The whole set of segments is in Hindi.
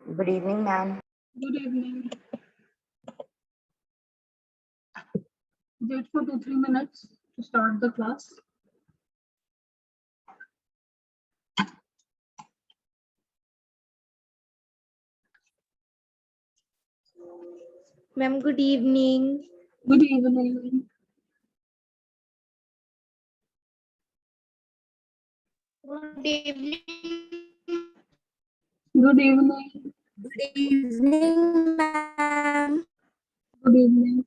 Good evening, ma'am. Good evening. Wait for 2-3 minutes to start the class. Ma'am, good evening. Good evening. Good evening. Good evening. Good evening, ma'am. Good evening.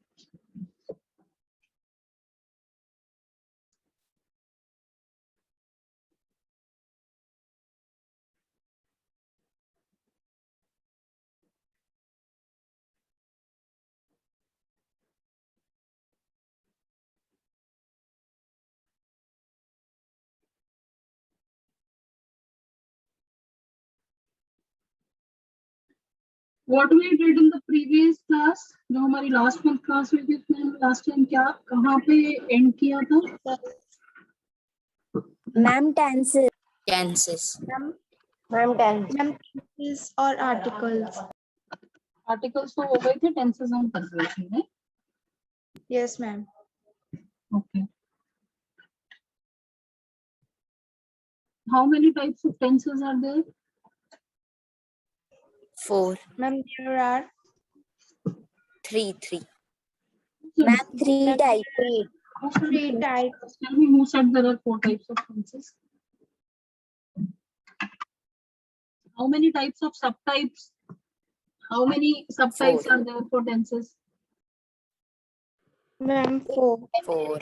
What we did in the previous class, जो हमारी last month class हुई थी उसमें हम last time क्या कहाँ पे end किया था? Ma'am, tenses. Ma'am, tenses. Ma'am, tenses or articles? Articles तो हो गए थे, tenses हम कर रहे थे, right? Yes, ma'am. Okay. How many types of tenses are there? 4. Ma'am, there are 3. Ma'am, 3 types. three types. Tell me who said there are 4 types of tenses. How many types of subtypes? How many subtypes are there for tenses? Ma'am, 4. 4.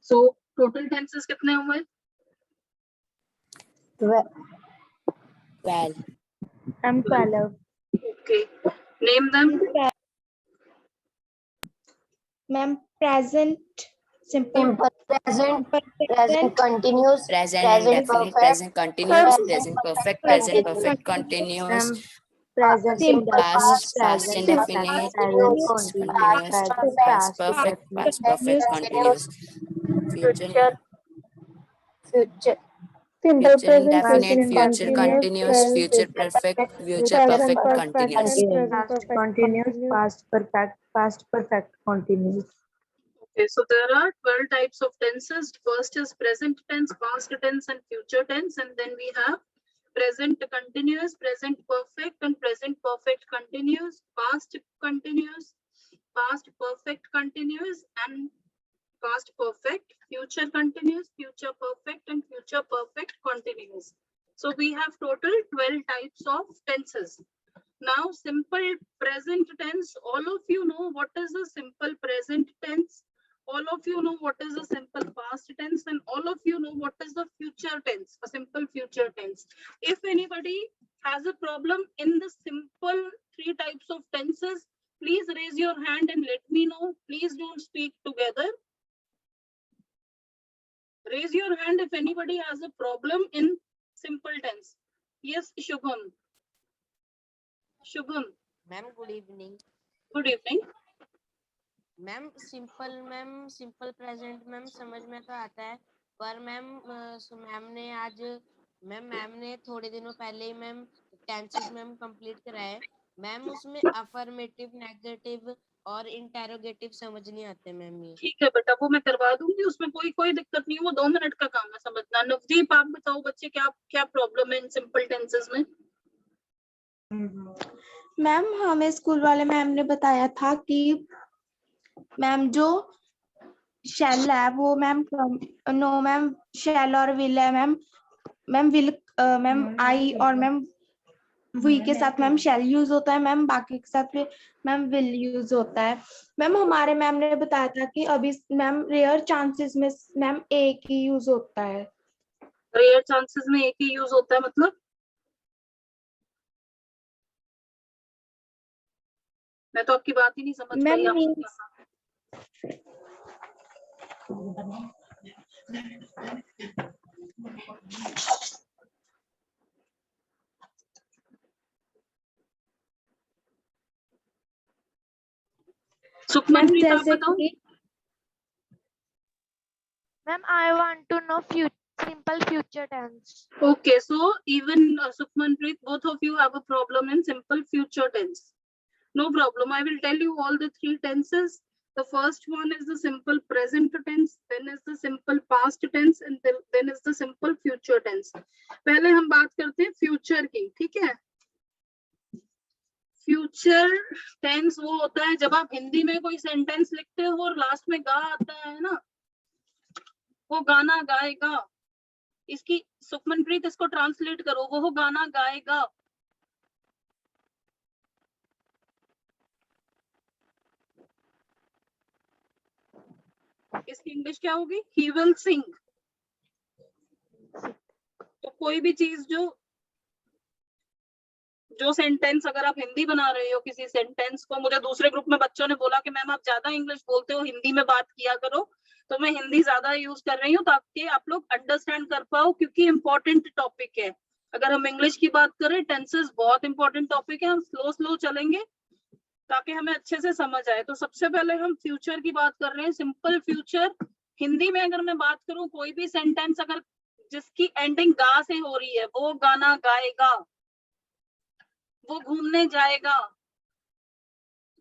So total tenses कितने हुए? 12. Ma'am, 12. Okay. Name them. Ma'am, present, simple, Present, present, continuous, Present present indefinite, perfect, present continuous, present present perfect, present perfect continuous, continuous, present simple, past present indefinite, continuous, continuous, past perfect, past perfect continuous, future future, future indefinite, future continuous, future perfect, continuous. continuous, past perfect, continuous. Okay, so there are 12 types of tenses. First is present tense, past tense, and future tense, and then we have present continuous, present perfect, and present perfect continuous, past continuous, past perfect continuous, and past perfect, future continuous, future perfect, and future perfect continuous. So we have total 12 types of tenses. Now, simple present tense, all of you know what is a simple present tense. All of you know what is a simple past tense, and all of you know what is the future tense, a simple future tense. If anybody has a problem in the simple 3 types of tenses, please raise your hand and let me know. Please don't speak together. Raise your hand if anybody has a problem in simple tense. Yes, Shubham. Shubham, ma'am good evening good evening. Ma'am simple present ma'am समझ में तो आता है पर मैम ने थोड़े दिनों पहले ही मैम टेंसेस मैम कंप्लीट कराए मैम उसमें अफर्मेटिव नेगेटिव और इंटेरोगेटिव समझ नहीं आते मैम ये ठीक है बेटा, वो मैं करवा दूंगी, उसमें कोई दिक्कत नहीं है, वो 2 मिनट का काम है समझना। नवदीप, आप बताओ बच्चे क्या प्रॉब्लम है इन सिंपल टेंसेस में? मैम हमें स्कूल वाले मैम ने बताया था कि मैम जो शेल है वो मैम नो मैम शेल और विल है मैम विल मैम आई और मैम वी के साथ मैम शेल यूज होता है मैम, बाकी के साथ मैम विल यूज होता है मैम। हमारे मैम ने बताया था कि अभी मैम रेयर चांसेस में मैम एक ही यूज होता है। रेयर चांसेस में एक ही यूज होता है मतलब? मैं तो आपकी बात ही नहीं समझ पाई। मैम सुखमनप्रीत, आप बताओ। Ma'am, I want to know simple simple future tense. Okay, so even Sukhmanpreet, both of you have a problem in simple future tense. No problem. I will tell you all the three tenses. The first one is the simple present tense, then is the simple past tense, and then is the simple future tense. पहले हम बात करते हैं future की, ठीक है? Future tense वो होता है जब आप हिंदी में कोई सेंटेंस लिखते हो और लास्ट में गा आता है ना, वो गाना गाएगा. इसकी सुखमनप्रीत इसको ट्रांसलेट करो, वो गाना गाएगा. इसकी इंग्लिश क्या होगी? He will sing. तो कोई भी चीज जो सेंटेंस अगर आप हिंदी बना रहे हो किसी सेंटेंस को, मुझे दूसरे ग्रुप में बच्चों ने बोला कि मैम आप ज्यादा इंग्लिश बोलते हो, हिंदी में बात किया करो, तो मैं हिंदी ज्यादा यूज कर रही हूँ ताकि आप लोग अंडरस्टैंड कर पाओ, क्योंकि इंपॉर्टेंट टॉपिक है. अगर हम इंग्लिश की बात करें, टेंसेस बहुत इंपॉर्टेंट टॉपिक है. हम स्लो चलेंगे ताकि हमें अच्छे से समझ आए. तो सबसे पहले हम फ्यूचर की बात कर रहे हैं. सिंपल फ्यूचर हिंदी में अगर मैं बात करूं, कोई भी सेंटेंस अगर जिसकी एंडिंग गा से हो रही है, वो गाना गाएगा, वो घूमने जाएगा,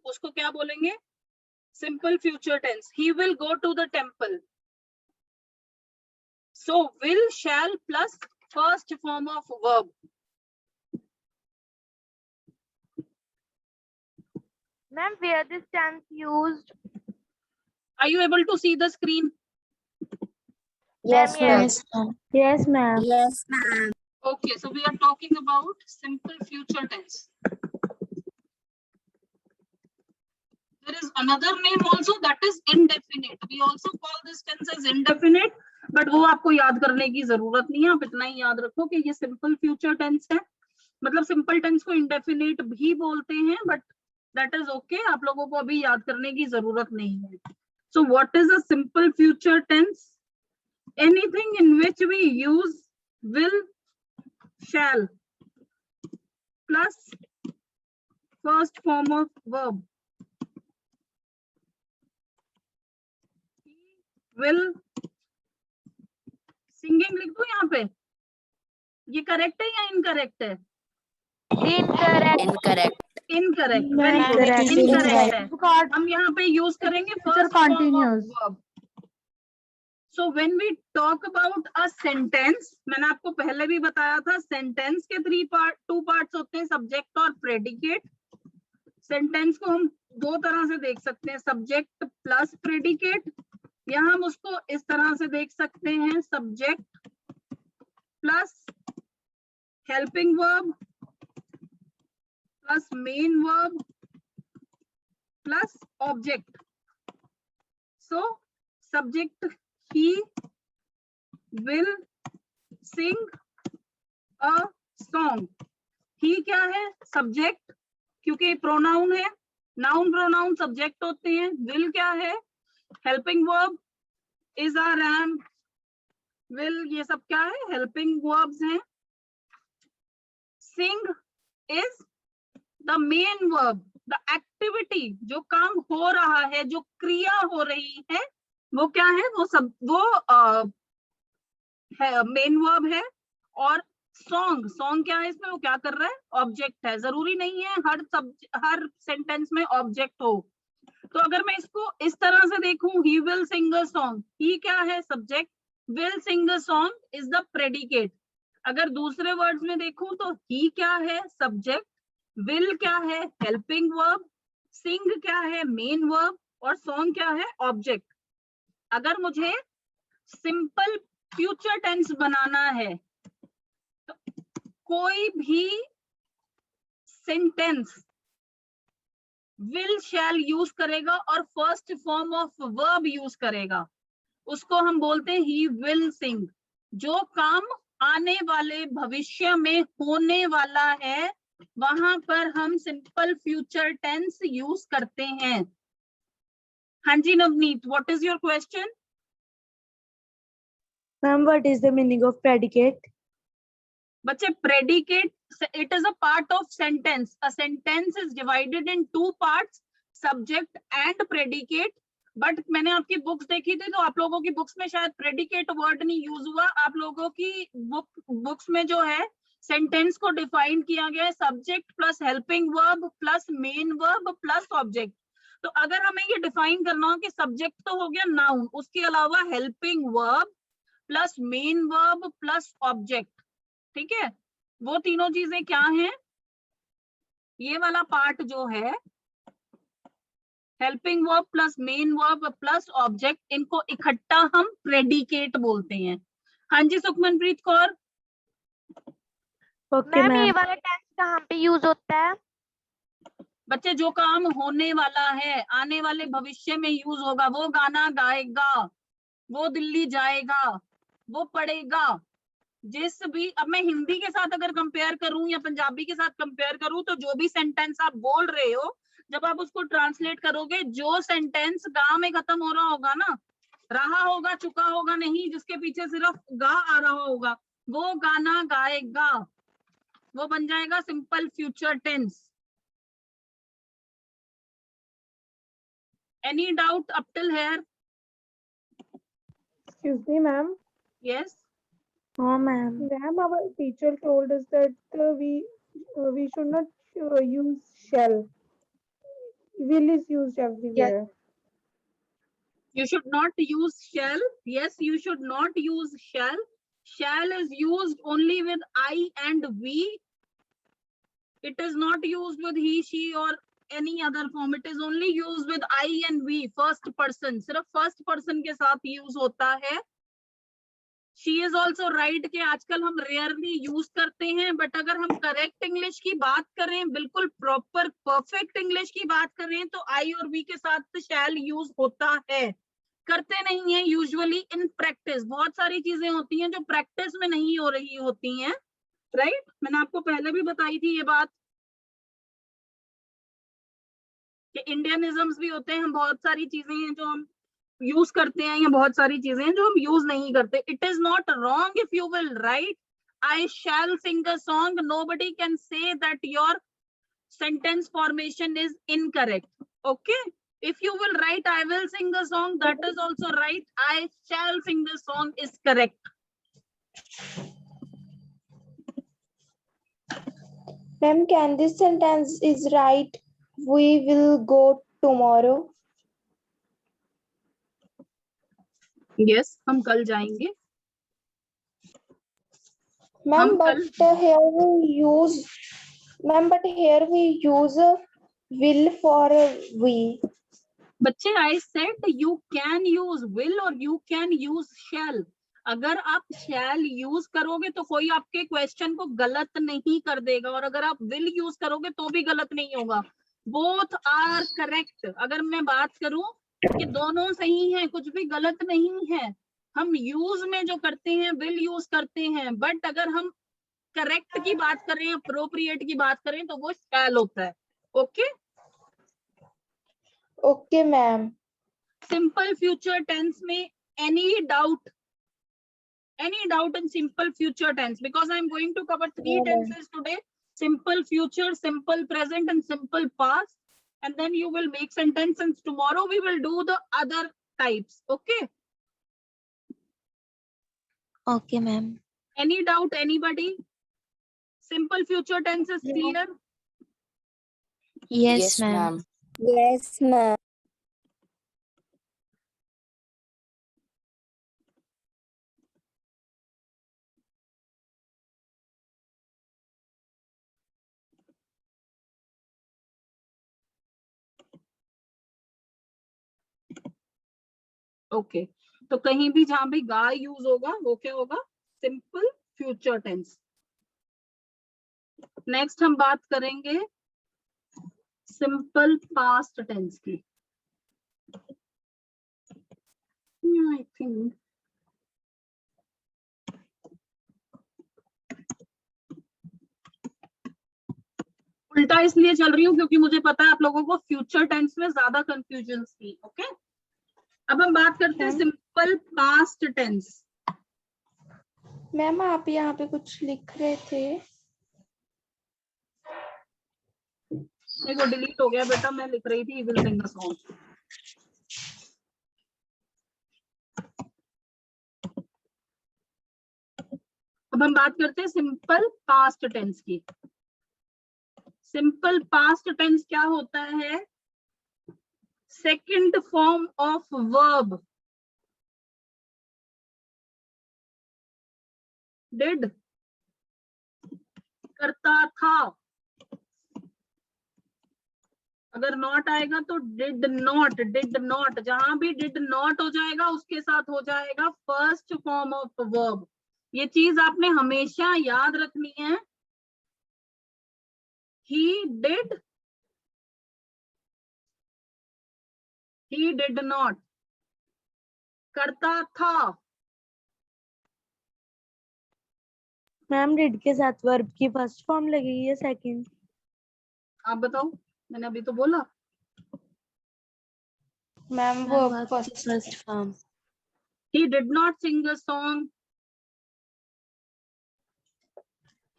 उसको क्या बोलेंगे? Simple future tense. He will go to the temple. So will, shall plus first form of verb. Ma'am, where this tense used? Are you able to see the screen? Yes, Ma'am, ma'am. Yes, ma'am. Yes, ma'am. Okay, so we are talking about simple future tense. There is another name also, that is indefinite. We also call this tense as indefinite, but वो आपको याद करने की जरूरत नहीं है. आप इतना ही याद रखो कि ये simple future tense है. मतलब simple tense को indefinite भी बोलते हैं, but that is okay. आप लोगों को अभी याद करने की जरूरत नहीं है. So what is a simple future tense? Anything in which we use will, shall plus first form of verb. Will, singing लिख दो यहाँ पे. ये करेक्ट है या इनकरेक्ट है? incorrect. Incorrect. Incorrect. Incorrect. Incorrect है. हम यहाँ पे यूज करेंगे first form of continuous. verb. So when we talk about a sentence, मैंने आपको पहले भी बताया था, सेंटेंस के टू पार्ट्स होते हैं, सब्जेक्ट और प्रेडिकेट. सेंटेंस को हम दो तरह से देख सकते हैं, सब्जेक्ट प्लस प्रेडिकेट, या हम उसको इस तरह से देख सकते हैं, subject plus helping verb plus main verb plus object. So subject he will sing a song. ही क्या है? सब्जेक्ट, क्योंकि प्रोनाउन है. नाउन प्रोनाउन सब्जेक्ट होते हैं. विल क्या है? Helping verb. Is, are, am, will, ये सब क्या है? हेल्पिंग वर्ब्स हैं. Sing is the main verb. The activity, जो काम हो रहा है, जो क्रिया हो रही है, वो क्या है? वो मेन वर्ब है. और सॉन्ग क्या है इसमें? वो क्या कर रहा है? ऑब्जेक्ट है. जरूरी नहीं है हर सेंटेंस में ऑब्जेक्ट हो. तो अगर मैं इसको इस तरह से देखूं, he will sing a song, ही क्या है? Subject. Will sing a song is the predicate. अगर दूसरे वर्ड्स में देखूं तो ही क्या है? सब्जेक्ट. विल क्या है? Helping verb. सिंग क्या है? Main verb. और सॉन्ग क्या है? ऑब्जेक्ट. अगर मुझे सिंपल फ्यूचर टेंस बनाना है, तो कोई भी सेंटेंस विल, शैल यूज करेगा और first form of verb use करेगा. उसको हम बोलते हैं ही विल सिंग. जो काम आने वाले भविष्य में होने वाला है, वहां पर हम सिंपल फ्यूचर टेंस यूज करते हैं. हाँ जी Navneet, what is your question? Ma'am, what is the meaning of predicate? बच्चे, predicate, it is a part of sentence. A sentence is divided in two parts, subject and predicate. But मैंने आपकी बुक्स देखी थी, तो आप लोगों की बुक्स में शायद प्रेडिकेट वर्ड नहीं यूज हुआ। आप लोगों की बुक्स में जो है सेंटेंस को डिफाइन किया गया है subject plus helping verb plus main verb plus object. तो अगर हमें ये डिफाइन करना हो कि सब्जेक्ट तो हो गया नाउन, उसके अलावा helping verb plus main verb plus object, ठीक है, वो तीनों चीजें क्या हैं? ये वाला पार्ट जो है helping verb plus main verb plus object, इनको इकट्ठा हम प्रेडिकेट बोलते हैं। हाँ जी सुखमनप्रीत कौर। ओके मैम ये मैम। वाला टेंस कहाँ पे यूज होता है? बच्चे जो काम होने वाला है, आने वाले भविष्य में यूज होगा, वो गाना गाएगा, वो दिल्ली जाएगा, वो पढ़ेगा, जिस भी, अब मैं हिंदी के साथ अगर कंपेयर करूं या पंजाबी के साथ कंपेयर करूं, तो जो भी सेंटेंस आप बोल रहे हो, जब आप उसको ट्रांसलेट करोगे, जो सेंटेंस गा में खत्म हो रहा होगा ना, रहा होगा, चुका होगा नहीं, जिसके पीछे सिर्फ गा आ रहा होगा, वो गाना गाएगा, वो बन जाएगा simple future tense. Any doubt up till here? Excuse me, ma'am. Yes. हाँ ma'am. Ma'am, our teacher told us that we should not use shall. Will is used everywhere. You should not use shall. Yes, you should not use shall. Shall is used only with I and we. It is not used with he, she or any other form. It is only used with I and we, first person. सिर्फ first person के साथ use होता है। She is also right कि आजकल हम rarely use करते हैं, but अगर हम correct English की बात करें, बिल्कुल proper perfect English की बात करें, तो I और we के साथ shall use होता है। करते नहीं है यूजुअली इन प्रैक्टिस। बहुत सारी चीजें होती हैं जो प्रैक्टिस में नहीं हो रही होती हैं, राइट? मैंने आपको पहले भी बताई थी ये बात कि इंडियनिज्म्स भी होते हैं, बहुत सारी चीजें हैं जो हम यूज करते हैं या बहुत सारी चीजें हैं जो हम यूज नहीं करते। It is not wrong if you will write I shall sing a song, nobody can say that your sentence formation is incorrect. Okay, if you will write I will sing the song, that is also right. I shall sing the song is correct. Ma'am, can this sentence is right? We will go tomorrow. Yes, हम कल जाएंगे। Ma'am, but here we use, ma'am, but here we use will for we. बच्चे I said you can use will और you can use shall. अगर आप shall यूज करोगे तो कोई आपके क्वेश्चन को गलत नहीं कर देगा, और अगर आप will यूज करोगे तो भी गलत नहीं होगा। Both are correct. अगर मैं बात करूं कि दोनों सही हैं, कुछ भी गलत नहीं है। हम यूज में जो करते हैं will यूज करते हैं, बट अगर हम करेक्ट की बात करें, अप्रोप्रिएट की बात करें, तो वो shall होता है। Okay, Okay, ma'am. Simple future tense में any doubt in simple future tense, because I am going to cover three tenses today: simple future, simple present and simple past, and then you will make sentences. Tomorrow we will do the other types. Okay, Okay, ma'am. any doubt anybody? Simple future tense is clear? Yes, ma'am. Yes ma'am. Okay, तो कहीं भी जहां भी गाय यूज होगा वो क्या होगा? Simple future tense. नेक्स्ट हम बात करेंगे सिंपल पास्ट टेंस की। आई थिंक उल्टा इसलिए चल रही हूँ क्योंकि मुझे पता है आप लोगों को फ्यूचर टेंस में ज्यादा कंफ्यूजन थी। ओके, अब हम बात करते हैं सिंपल पास्ट टेंस। मैम, आप यहाँ पे कुछ लिख रहे थे। देखो डिलीट हो गया बेटा, मैं लिख रही थी विल सिंग अ सॉन्ग। अब हम बात करते हैं सिंपल पास्ट टेंस की। सिंपल पास्ट टेंस क्या होता है? Second form of verb. Did, करता था, अगर नॉट आएगा तो डिड नॉट, जहां भी डिड नॉट हो जाएगा उसके साथ हो जाएगा फर्स्ट फॉर्म ऑफ वर्ब। ये चीज आपने हमेशा याद रखनी है। he did not, करता था। मैम डिड के साथ वर्ब की फर्स्ट फॉर्म लगेगी या सेकंड? आप बताओ, मैंने अभी तो बोला। मैम वो first form. he did not sing a song,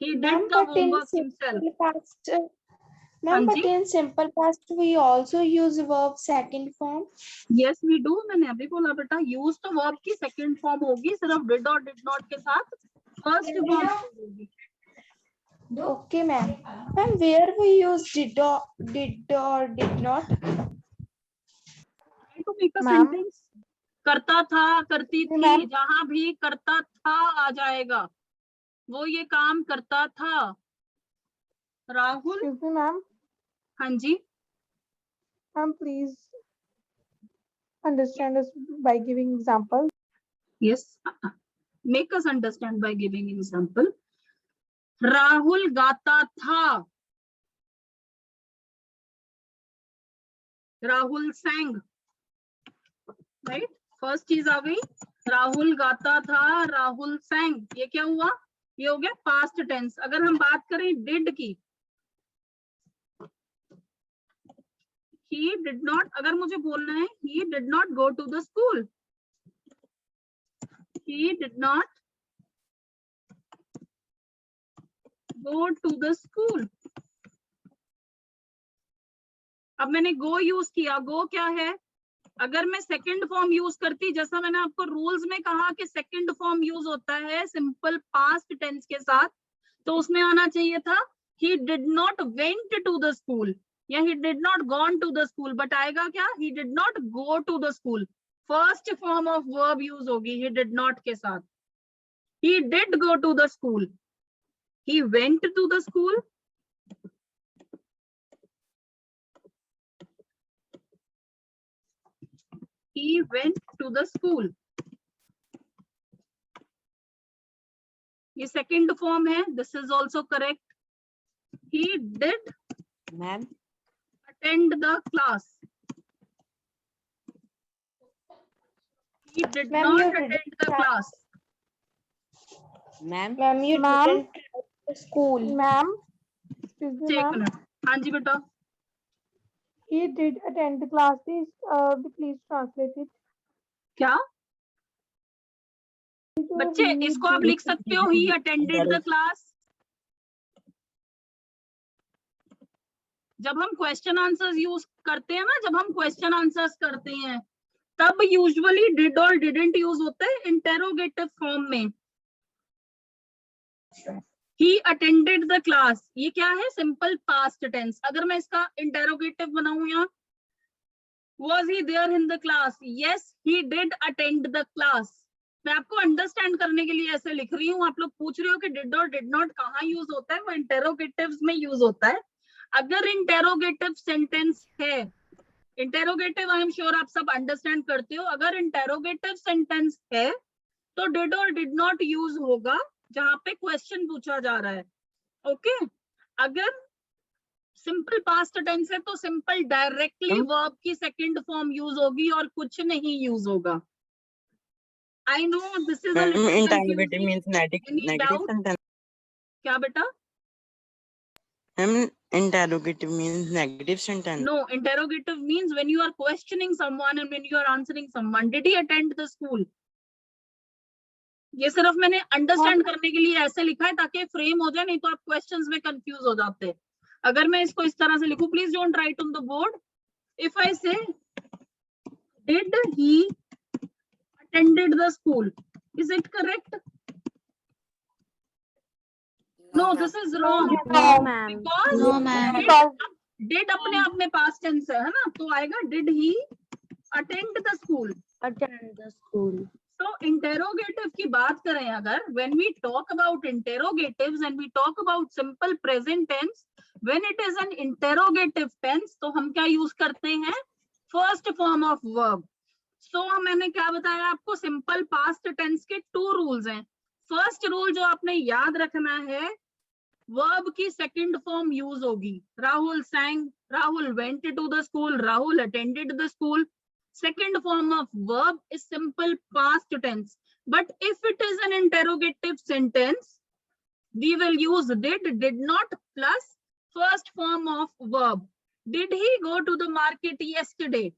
he did Ma'am, the but in homework himself। simple past, हाँ ma'am, but ji, in simple past we also use verb second form. yes we do, मैंने अभी बोला बेटा, यूज तो वर्ब की सेकंड फॉर्म होगी, सिर्फ डिड और डिड नॉट के साथ फर्स्ट फॉर्म होगी। Okay, ma'am. Ma'am, where we use did or did not? To make a Ma'am. sentence, करता था, करती थी, Ma'am. जहां भी करता था आ जाएगा, वो ये काम करता था। Rahul, Excuse me, ma'am. हाँ जी, Ma'am, please understand us by giving examples. yes, make us understand by giving example। Rahul गाता था, राहुल sang, राइट। फर्स्ट चीज आ गई, राहुल गाता था, राहुल sang, ये क्या हुआ? ये हो गया पास्ट टेंस। अगर हम बात करें डिड की, he did not, अगर मुझे बोलना है he did not go to the school, he did not go to the school। अब मैंने go यूज किया, go क्या है? अगर मैं सेकंड फॉर्म यूज करती, जैसा मैंने आपको रूल्स में कहा कि सेकंड फॉर्म यूज होता है सिंपल पास्ट टेंस के साथ, तो उसमें आना चाहिए था he did not went to the school या he did not gone to the school, but आएगा क्या? he did not go to the school। First form of verb use होगी he did not के साथ। he did go to the school, he went to the school, he went to the school। ये सेकंड फॉर्म है, this is also correct. he did Ma'am, attend the class, he did Ma'am, not you attend didn't the class। ma'am, Ma'am, you Ma'am. didn't try to school. Ma'am, excuse me, एक ma'am. मिनट, हाँ जी बेटा, He did attend the class. Please translate it. क्या So बच्चे he इसको आप did- लिख सकते हो he attended the class। जब हम क्वेश्चन आंसर्स यूज करते हैं ना, जब हम क्वेश्चन आंसर्स करते हैं तब यूजुअली डिड और डिडंट यूज होता है इंटेरोगेटिव फॉर्म में। he attended the class, ये क्या है? Simple past tense. अगर मैं इसका इंटेरोगेटिव बनाऊं यहाँ, was he there in the class? yes he did attend the class। मैं आपको अंडरस्टैंड करने के लिए ऐसे लिख रही हूँ। आप लोग पूछ रहे हो कि डिड और डिड नॉट कहाँ यूज होता है, वो इंटेरोगेटिव्स में यूज होता है। अगर इंटेरोगेटिव सेंटेंस है, इंटेरोगेटिव आई एम श्योर आप सब अंडरस्टैंड करते हो, अगर इंटेरोगेटिव सेंटेंस है तो डिड और डिड नॉट यूज होगा जहां पे क्वेश्चन पूछा जा रहा है। ओके, अगर सिंपल पास्ट टेंस है तो सिंपल डायरेक्टली वर्ब की सेकंड फॉर्म यूज होगी और कुछ नहीं यूज होगा। I know this is Interrogative means negative sentence. क्या बेटा? Interrogative means negative sentence. No, interrogative means when you are questioning someone and when you are answering someone. Did he attend the school? ये सिर्फ मैंने अंडरस्टैंड करने के लिए ऐसे लिखा है ताकि फ्रेम हो जाए, नहीं तो आप क्वेश्चंस में कंफ्यूज हो जाते हैं। अगर मैं इसको इस तरह से लिखूं, please don't write on the board. If I say did he attended the school, is it correct? No, this is wrong. No, ma'am. Because No, ma'am. did अपने आप में past tense है ना, तो आएगा did he attend the school. Attend the school. So interrogative की बात करें अगर, when we talk about interrogatives and we talk about simple present tense, when it is an interrogative tense, तो हम क्या use करते हैं? First form of verb. So मैंने क्या बताया आपको? Simple past tense के 2 rules हैं. First rule जो आपने याद रखना है, verb की second form use होगी. Rahul sang, Rahul went to the school, Rahul attended the school. Second form of verb is simple past tense. But if it is an interrogative sentence, we will use did not plus first form of verb. Did he go to the market yesterday?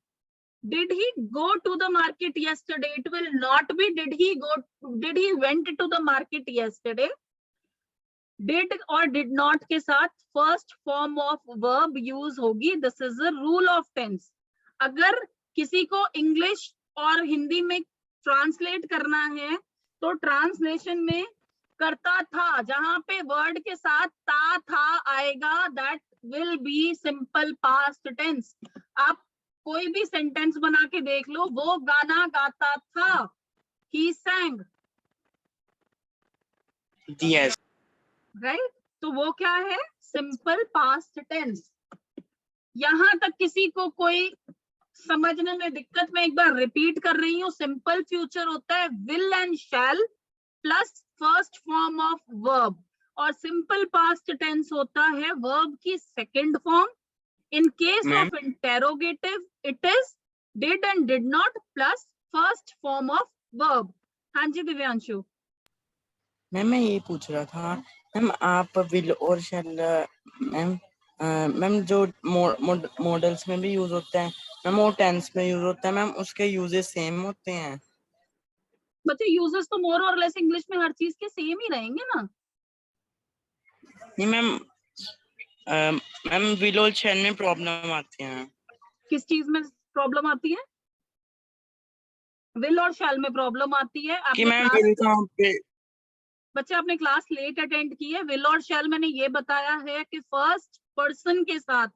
Did he go to the market yesterday? It will not be did he went to the market yesterday. Did or did not के साथ first form of verb use होगी. This is a rule of tense. अगर किसी को इंग्लिश और हिंदी में ट्रांसलेट करना है तो ट्रांसलेशन में करता था, जहां पे वर्ड के साथ ता था आएगा, that will be simple past tense. आप कोई भी सेंटेंस बना के देख लो, वो गाना गाता था, ही sang, Yes. राइट? तो वो क्या है? Simple past tense. यहां तक किसी को कोई समझने में दिक्कत, में एक बार रिपीट कर रही हूँ. सिंपल फ्यूचर होता है will and shall plus first form of verb, और सिंपल पास्ट टेंस होता है वर्ब की second form. In case of interrogative it is did and did not plus first form of verb. हाँ जी दिव्यांशु. मैम मैं ये पूछ रहा था, मैम आप विल और शैल मैम जो मॉडल्स में भी यूज होता है मैम, वो टेंस में यूज होता है मैम, उसके यूजेस सेम होते हैं? बच्चे यूजर्स तो मोर और लेस इंग्लिश में हर चीज के सेम ही रहेंगे ना. नहीं मैम, मैम विल और शैल में प्रॉब्लम आती है. किस चीज में प्रॉब्लम आती है? विल और शैल में प्रॉब्लम आती है. कि मैम विल कहाँ पे? बच्चे आपने क्लास लेट अटेंड की है. विल और शैल मैंने ये बताया है कि फर्स्ट पर्सन के साथ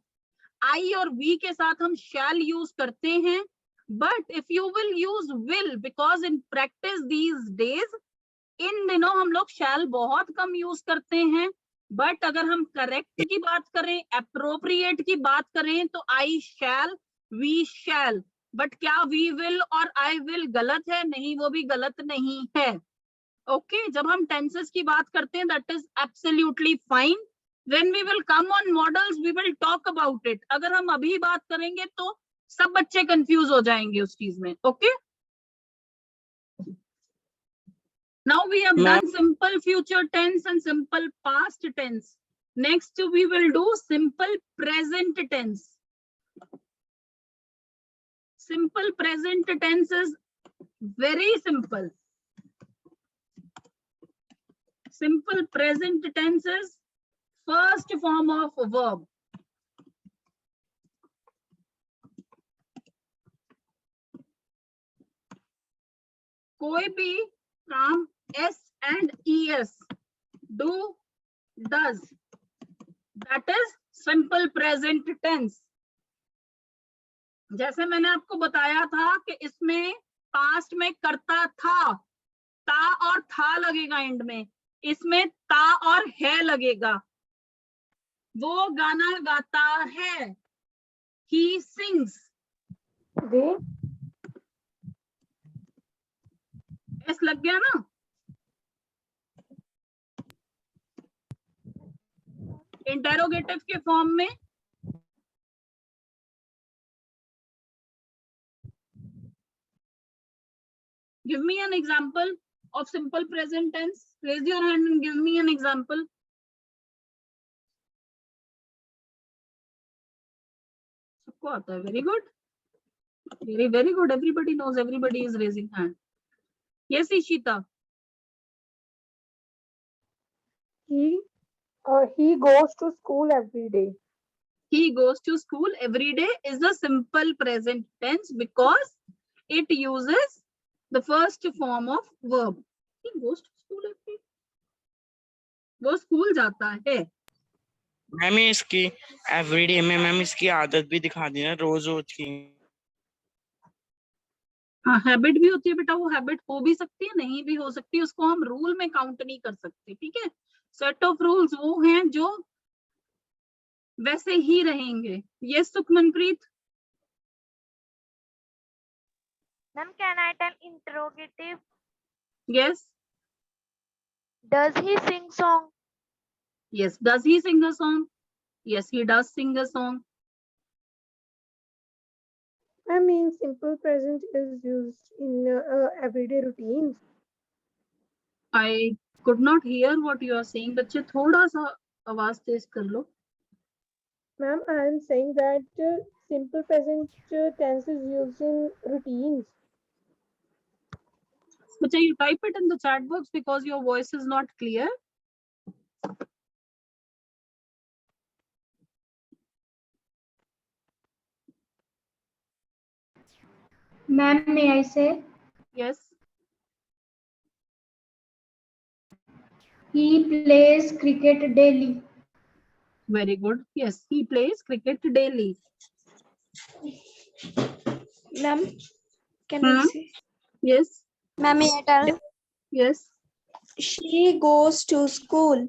आई और वी के साथ हम शैल यूज करते हैं. But if you will use will, because in practice these days, इन दिनों हम लोग शैल बहुत कम यूज करते हैं. बट अगर हम करेक्ट की बात करें, अप्रोप्रिएट की बात करें, तो आई शैल, वी शैल. बट क्या वी विल और आई विल गलत है? नहीं, वो भी गलत नहीं है. ओके जब हम टेंसेस की बात करते हैं, that is absolutely fine. When we will come on models, we will talk about it. अगर हम अभी बात करेंगे तो सब बच्चे कंफ्यूज हो जाएंगे उस चीज में. Okay now we have done simple future tense and simple past tense. Next we will do simple present tense. Simple present tense is very simple. Simple present tense is first form of verb. कोई भी काम S and ES, do, does, that is simple present tense. जैसे मैंने आपको बताया था कि इसमें पास्ट में करता था, ता और था लगेगा एंड में, इसमें ता और है लगेगा. वो गाना गाता है, he sings. एस लग गया ना. इंटेरोगेटिव के फॉर्म में give me an example of simple present tense. Raise your hand and give me an example. सबको आता है. Very good. Very good. Everybody knows. Everybody is raising hand. Yes, Ishita. He goes to school every day. He goes to school every day is a simple present tense because it uses the first form of verb. He goes to school every day. वो स्कूल जाता है। मैम ये इसकी एवरीडे में मैम इसकी आदत भी दिखा दी ना, रोज रोज की। हाँ, हैबिट भी होती है बेटा, वो हैबिट हो भी सकती है, नहीं भी हो सकती, उसको हम रूल में काउंट नहीं कर सकते, ठीक है। सेट ऑफ रूल्स वो हैं जो वैसे ही रहेंगे। ये Sukhmanpreet. Ma'am, can I tell interrogative? Yes Does he sing song? Yes, does he sing a song? Yes, he does sing a song. I mean, simple present is used in everyday routines. I could not hear what you are saying. बच्चे थोड़ा सा आवाज तेज कर लो। Ma'am, I am saying that simple present tense is used in routines. बच्चे, you type it in the chat box because your voice is not clear. Ma'am, may I say? Yes. He plays cricket daily. Very good. Yes, he plays cricket daily. Ma'am, can I say? Yes. Ma'am, may I tell? Yes. She goes to school.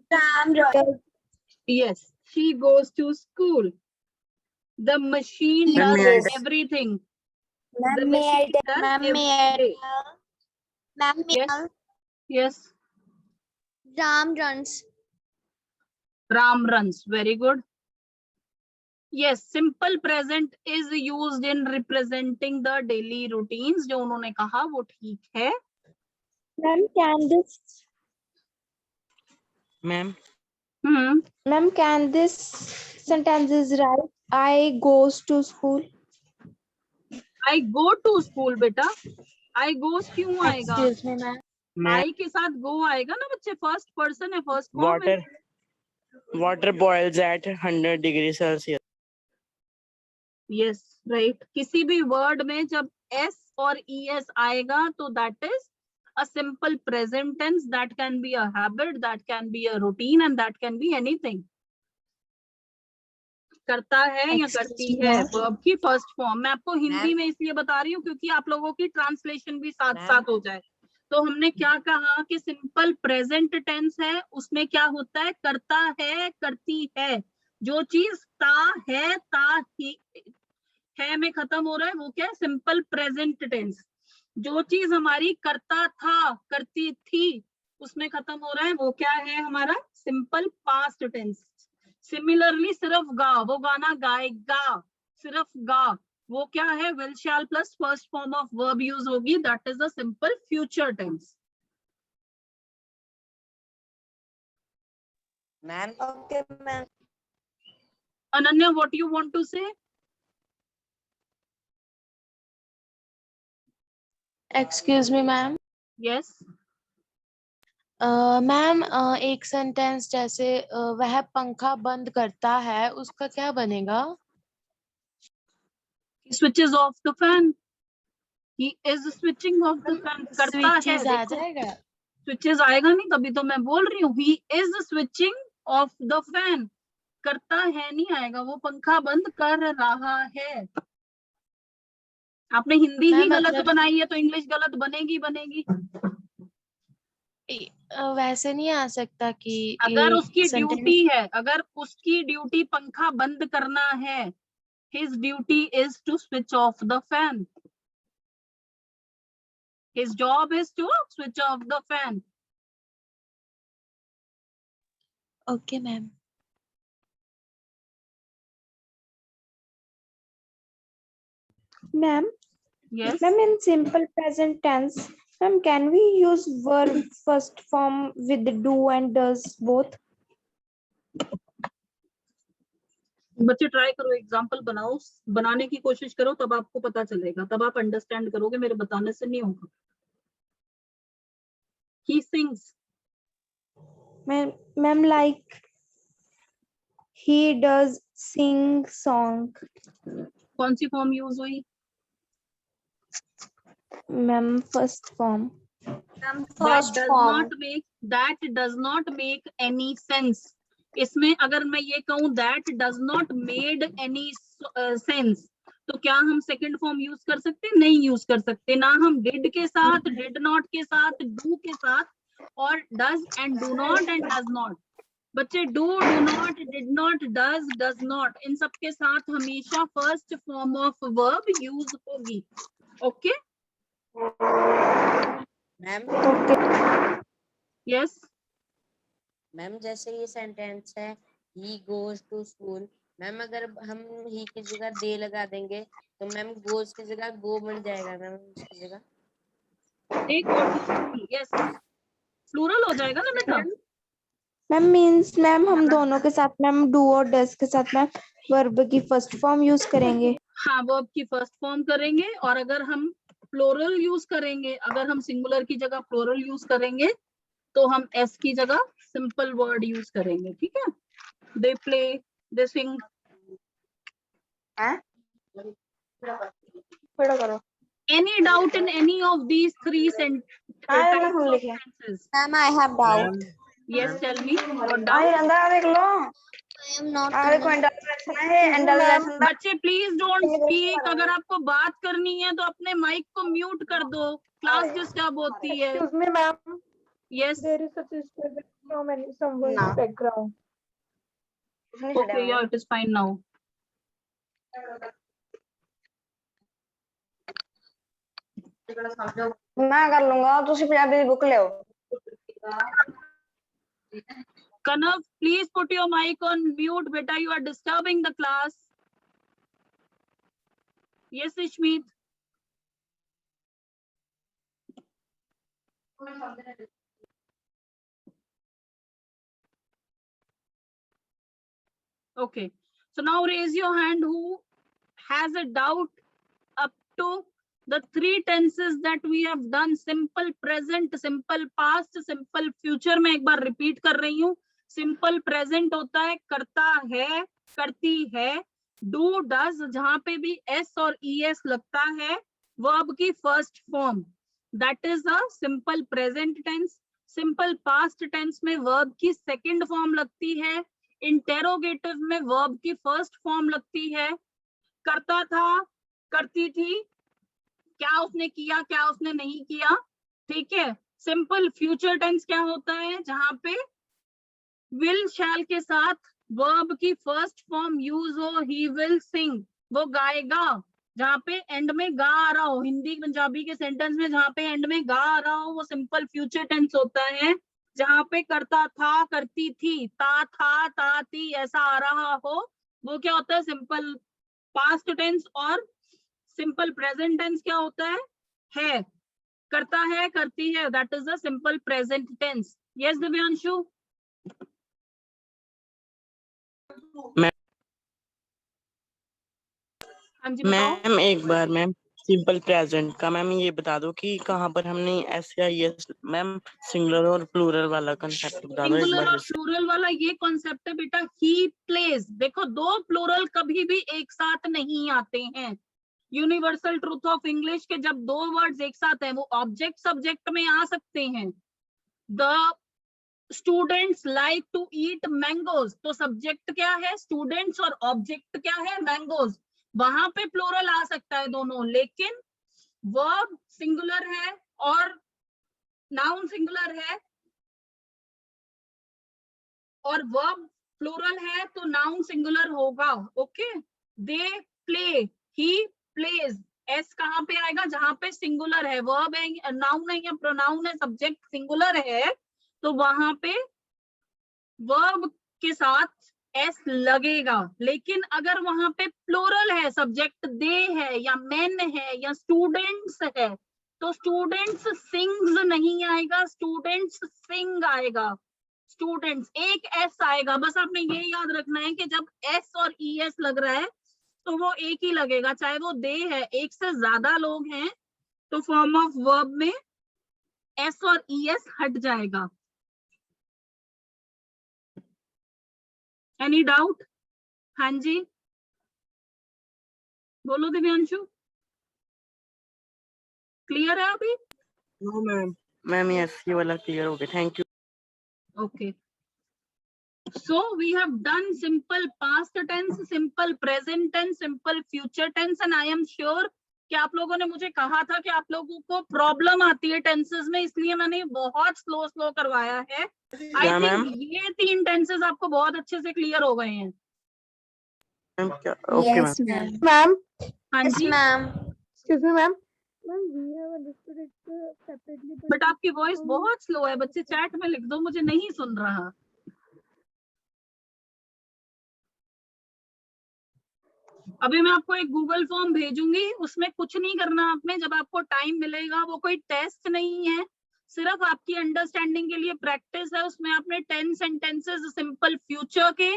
Yes, she goes to school. The machine Ma'am, does may I- everything. The Ma'am, may I machine tell? does Ma'am, may I every day. tell? Ma'am, may I Yes. tell? Yes. Ram runs. Ram runs. Very good. Yes, simple present is used in representing the daily routines. जो उन्होंने कहा वो ठीक है. Ma'am, can this? Ma'am Ma'am, can this sentence is right? I goes to school. I go to school बेटा. I goes क्यों आएगा? Excuse me, ma'am. I के साथ go आएगा ना बच्चे. फर्स्ट पर्सन है, फर्स्ट फॉर्म है. Water boils at 100 degree Celsius. Yes, right. किसी भी वर्ड में जब s और es आएगा तो that is a simple present tense. That can be a habit, that can be a routine, and that can be anything. करता है या करती है, वर्ब की फर्स्ट फॉर्म। मैं आपको हिंदी में इसलिए बता रही हूँ क्योंकि आप लोगों की ट्रांसलेशन भी साथ साथ हो जाए। तो हमने क्या कहा कि सिंपल प्रेजेंट टेंस है, उसमें क्या होता है? करता है, करती है। जो चीज ता है, ता ही है में खत्म हो रहा है, वो क्या है? Simple present tense. जो चीज हमारी करता था, करती थी, उसमें खत्म हो रहा है, वो क्या है? हमारा सिंपल पास्ट टेंस। सिमिलरली सिर्फ गा, वो गाना गाएगा, सिर्फ गा, वो क्या है? Will shall plus first form of verb use होगी, that is the simple future tense. Ma'am Okay, ma'am. Ananya, what you want to say? Excuse me ma'am. Yes. Ma'am एक सेंटेंस जैसे वह पंखा बंद करता है, उसका क्या बनेगा? Switches off the fan. He is switching off the fan. करता है, स्विचेस आ देखो जाएगा। स्विचेस आएगा नहीं, तभी तो मैं बोल रही हूँ ही is switching off the fan. करता है नहीं आएगा, वो पंखा बंद कर रहा है। आपने हिंदी ही गलत मतलब बनाई है तो इंग्लिश गलत बनेगी बनेगी। वैसे नहीं आ सकता कि अगर उसकी sentence- ड्यूटी है, अगर उसकी ड्यूटी पंखा बंद करना है, his duty is to switch off the fan. His job is to switch off the fan. Okay ma'am. Ma'am, yes. ma'am, in simple present tense, ma'am, can we use verb first form with do and does both? बच्चे ट्राई करो, एग्जाम्पल बनाओ, बनाने की कोशिश करो, तब आपको पता चलेगा, तब आप अंडरस्टैंड करोगे, मेरे बताने से नहीं होगा। He sings. Ma'am, like he does sing song. कौन सी फॉर्म यूज हुई? Ma'am, first form. Ma'am, That first does form. not make that does not make any sense. इसमें अगर मैं ये कहूँ that does not made any sense, तो क्या हम सेकंड फॉर्म यूज कर सकते हैं? नहीं यूज कर सकते। ना हम did के साथ, did not के साथ, do के साथ, और does and do not and does not। बच्चे do, do not, did not, does not, इन सब के साथ हमेशा first form of verb use होगी। ओके मैम यस मैम जैसे ये सेंटेंस है he goes to school, ma'am अगर हम he की जगह दे लगा देंगे तो मैम goes की जगह go बन जाएगा मैम उसकी जगह। एक यस प्लूरल हो जाएगा ना बेटा। मैम मीन्स मैम हम दोनों के साथ मैम डू और डज के साथ मैम वर्ब की फर्स्ट फॉर्म यूज करेंगे। हाँ वर्ब की फर्स्ट फॉर्म करेंगे, और अगर हम प्लूरल यूज करेंगे, अगर हम सिंगुलर की जगह प्लूरल यूज करेंगे तो हम एस की जगह सिंपल वर्ड यूज करेंगे। ठीक है, they play, they sing. Any doubt in any of these three sentences? Ma'am I have doubt. Yes, tell me. What doubt? देख लो बच्चे प्लीज डोंट स्पीक। अगर आपको बात करनी है तो अपने माइक को म्यूट कर दो, क्लास डिस्टर्ब होती है। Excuse me, ma'am. Yes. There is such a disturbance from someone's background. Okay, yeah, it is fine now. मैं कर लूंगा, तुसी पंजाबी बुक ले आओ। Kanav, please put your mic on mute, beta. You are disturbing the class. Yes, Ishmeet. Okay. So now raise your hand who has a doubt up to the three tenses that we have done: simple present, simple past, simple future। मैं एक बार रिपीट कर रही हूँ। सिंपल प्रेजेंट होता है करता है, करती है, डू डज, जहां पे भी एस और ईएस लगता है वर्ब की first form, that is a simple present tense. Simple past tense में वर्ब की सेकंड फॉर्म लगती है। इंटेरोगेटिव में वर्ब की फर्स्ट फॉर्म लगती है। करता था, करती थी, क्या उसने किया, क्या उसने नहीं किया। ठीक है। सिंपल फ्यूचर टेंस क्या होता है? जहां पे विल शैल के साथ वर्ब की फर्स्ट फॉर्म यूज हो। ही विल सिंग, वो गाएगा। जहां पे एंड में गा आ रहा हो, हिंदी पंजाबी के सेंटेंस में जहां पे एंड में गा आ रहा हो वो सिंपल फ्यूचर टेंस होता है। जहां पे करता था, करती थी, ता था, ता थी ऐसा आ रहा हो वो क्या होता है? Simple past tense. और सिंपल प्रेजेंट टेंस क्या होता है? करता है, करती है, that is the simple present tense. Yes Divyanshu. हाँ जी बताओ। मैम एक बार मैम सिंपल प्रेजेंट का मैम ये बता दो कि कहाँ पर हमने एस या यस मैम सिंगुलर और प्लूरल वाला कंसेप्ट बता दो एक सिंगुलर बार और प्लूरल वाला ये कॉन्सेप्ट है बेटा। ही प्लेज, देखो दो प्लूरल कभी भी एक साथ नहीं आते हैं। यूनिवर्सल ट्रूथ ऑफ इंग्लिश के जब दो वर्ड्स एक साथ हैं वो ऑब्जेक्ट सब्जेक्ट में आ सकते हैं। The students like to eat mangoes, तो सब्जेक्ट क्या है? स्टूडेंट्स, और ऑब्जेक्ट क्या है? मैंगोज। वहां पे प्लूरल आ सकता है दोनों, लेकिन वर्ब सिंगुलर है और नाउन सिंगुलर है, और वर्ब प्लूरल है तो नाउन सिंगुलर होगा। Okay. They play, he plays, S कहाँ पे आएगा? जहां पे सिंगुलर है, वर्ब है, नाउन है या प्रोनाउन है, सब्जेक्ट सिंगुलर है तो वहां पे वर्ब के साथ एस लगेगा। लेकिन अगर वहां पे प्लूरल है, सब्जेक्ट दे है या मेन है या स्टूडेंट्स है, तो स्टूडेंट्स सिंग्स नहीं आएगा, स्टूडेंट्स सिंग आएगा। स्टूडेंट्स एक एस आएगा। बस आपने ये याद रखना है कि जब एस और ई एस लग रहा है तो वो एक ही लगेगा, चाहे वो दे है, एक से ज्यादा लोग हैं तो फॉर्म ऑफ वर्ब में एस और ई एस हट जाएगा। Any doubt? हाँ जी बोलो दिव्यांशु। क्लियर है अभी? नो मैम, मैम यस ये वाला क्लियर हो गया, thank you. Okay. So we have done simple past tense, simple present tense, simple future tense, and I am sure कि आप लोगों ने मुझे कहा था कि आप लोगों को प्रॉब्लम आती है टेंसेस में, इसलिए मैंने बहुत स्लो करवाया है। आई थिंक ये 3 टेंसेस आपको बहुत अच्छे से क्लियर हो गए हैं। Okay Yes, ma'am. Ma'am, हाँ Yes, ji, ma'am. excuse me, ma'am. Ma'am, we have understood it separately. But आपकी वॉइस बहुत स्लो है। बच्चे चैट में लिख दो, मुझे नहीं सुन रहा। अभी मैं आपको एक गूगल फॉर्म भेजूंगी, उसमें कुछ नहीं करना आपने, जब आपको टाइम मिलेगा, वो कोई टेस्ट नहीं है, सिर्फ आपकी अंडरस्टैंडिंग के लिए प्रैक्टिस है। उसमें आपने 10 सेंटेंसेस सिंपल फ्यूचर के,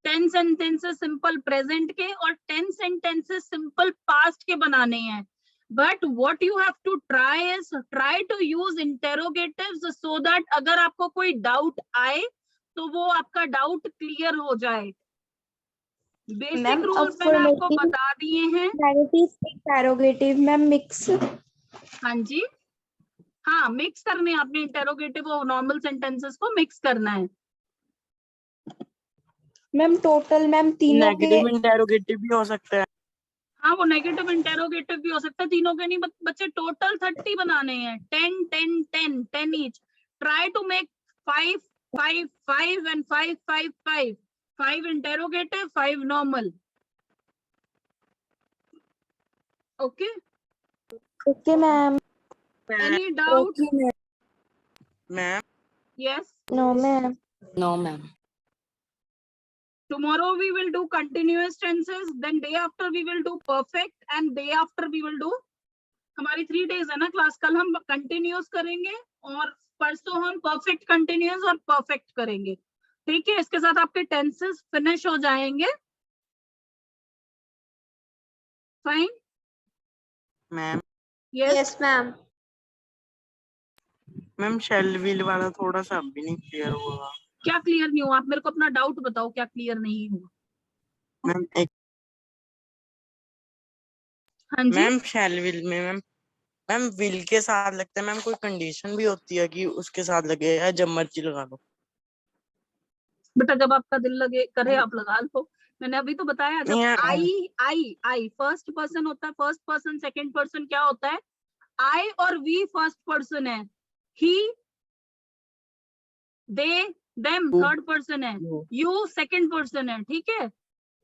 10 सेंटेंसेस सिंपल प्रेजेंट के और 10 सेंटेंसेस सिंपल पास्ट के बनाने हैं। But what you have to try to use interrogatives so that अगर आपको कोई डाउट आए तो वो आपका डाउट क्लियर हो जाए। बेसिक Ma'am, रूल्स मैंने आपको affirmative, बता दिए हैं। negative, interrogative, ma'am, mix. हाँ जी, हाँ मिक्स करने हैं आपने, इंटेरोगेटिव और नॉर्मल सेंटेंसेस को मिक्स करना है। Ma'am, total, ma'am, तीनों के नेगेटिव इंटेरोगेटिव भी हो सकता है। हाँ वो नेगेटिव इंटेरोगेटिव भी हो सकता है, तीनों के नहीं। बच्चे टोटल 30 बनाने हैं, 10 10 10 10 each. Try to make 5 5 5 and 5 5 5 5 interrogative, 5 normal. Okay, Okay, ma'am. Any doubt? Okay, ma'am. Ma'am yes, No, ma'am. No, ma'am. tomorrow we will do continuous tenses, then day after we will do perfect, and day after we will do, हमारी 3 days है ना क्लास, कल हम कंटिन्यूस करेंगे और परसों हम परफेक्ट कंटिन्यूस और परफेक्ट करेंगे। ठीक है, इसके साथ आपके टेंसेस फिनिश हो जाएंगे। Fine ma'am yes. Yes, ma'am. Ma'am shall will वाला थोड़ा सा अभी नहीं क्लियर हुआ। क्या क्लियर नहीं हुआ? आप मेरे को अपना डाउट बताओ, क्या क्लियर नहीं हुआ? मैम एक हाँ जी, मैम शेल व्हील में मैम व्हील के साथ लगता है मैम, कोई कंडीशन भी होती है कि उसके साथ लगे या जब मर्जी लगा लो? बेटा जब आपका दिल लगे करे आप लगा लो। मैंने अभी तो बताया, जब नहीं, आई फर्स्ट पर्सन होता है, फर्स्ट पर्सन सेकंड पर्सन क्या होता है? आई और वी फर्स्ट पर्सन है, ही दे देम थर्ड पर्सन है, यू सेकंड पर्सन है। ठीक है,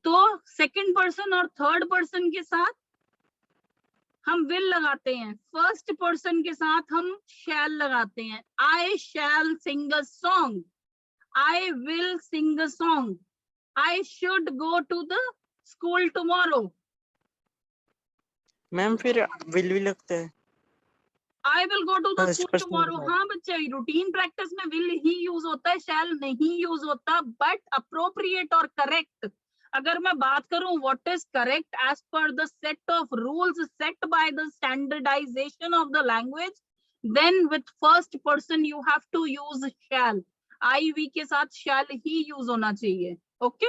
तो सेकंड पर्सन और थर्ड पर्सन के साथ हम विल लगाते हैं, फर्स्ट पर्सन के साथ हम शैल लगाते हैं। I shall sing a song, I will sing a song, I should go to the school tomorrow. Ma'am फिर विल भी लगता है। I will go to the first school person tomorrow, हाँ बच्चे रूटीन प्रैक्टिस में विल ही यूज होता है, शैल नहीं यूज होता। बट अप्रोप्रिएट और करेक्ट, अगर मैं बात करूं what is correct as per the set of rules set by the standardisation of the language, then with first person you have to use shall. I we के साथ शैल ही यूज होना चाहिए। Okay,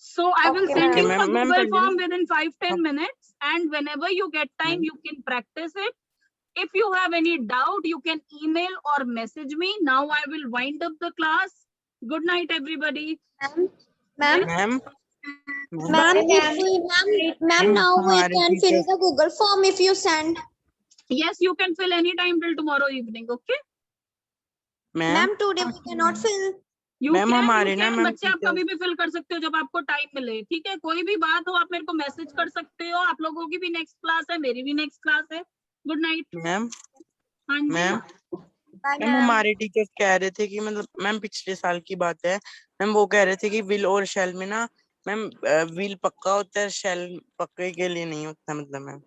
so I will Okay, send ma'am. you the Ma'am, Google form within 5-10 minutes, and whenever you get time you can practice it. If you have any doubt, you can email or message me. Now I will wind up the class. Good night, everybody. Ma'am, ma'am ma'am, ma'am, now we हमारे can fill teachers- the Google form if you send. Yes, you can fill any time till tomorrow evening. Okay? Ma'am Ma'am, today we cannot fill. You Ma'am, can, हमारे you ना can. ma'am बच्चे आप teachers- कभी भी fill कर सकते हो जब आपको टाइम मिले। ठीक है, कोई भी बात हो आप मेरे को मैसेज कर सकते हो। आप लोगों की भी नेक्स्ट क्लास है, मेरी भी नेक्स्ट क्लास है। Good night. मैम हाँ जी, मैम Bye, मैम ma'am. हमारे टीचर्स कह रहे थे कि मतलब मैम पिछले साल की बात है मैम, वो कह रहे थे कि विल और शैल में ना मैम विल पक्का होता है, शैल पक्के के लिए नहीं होता मतलब मैम।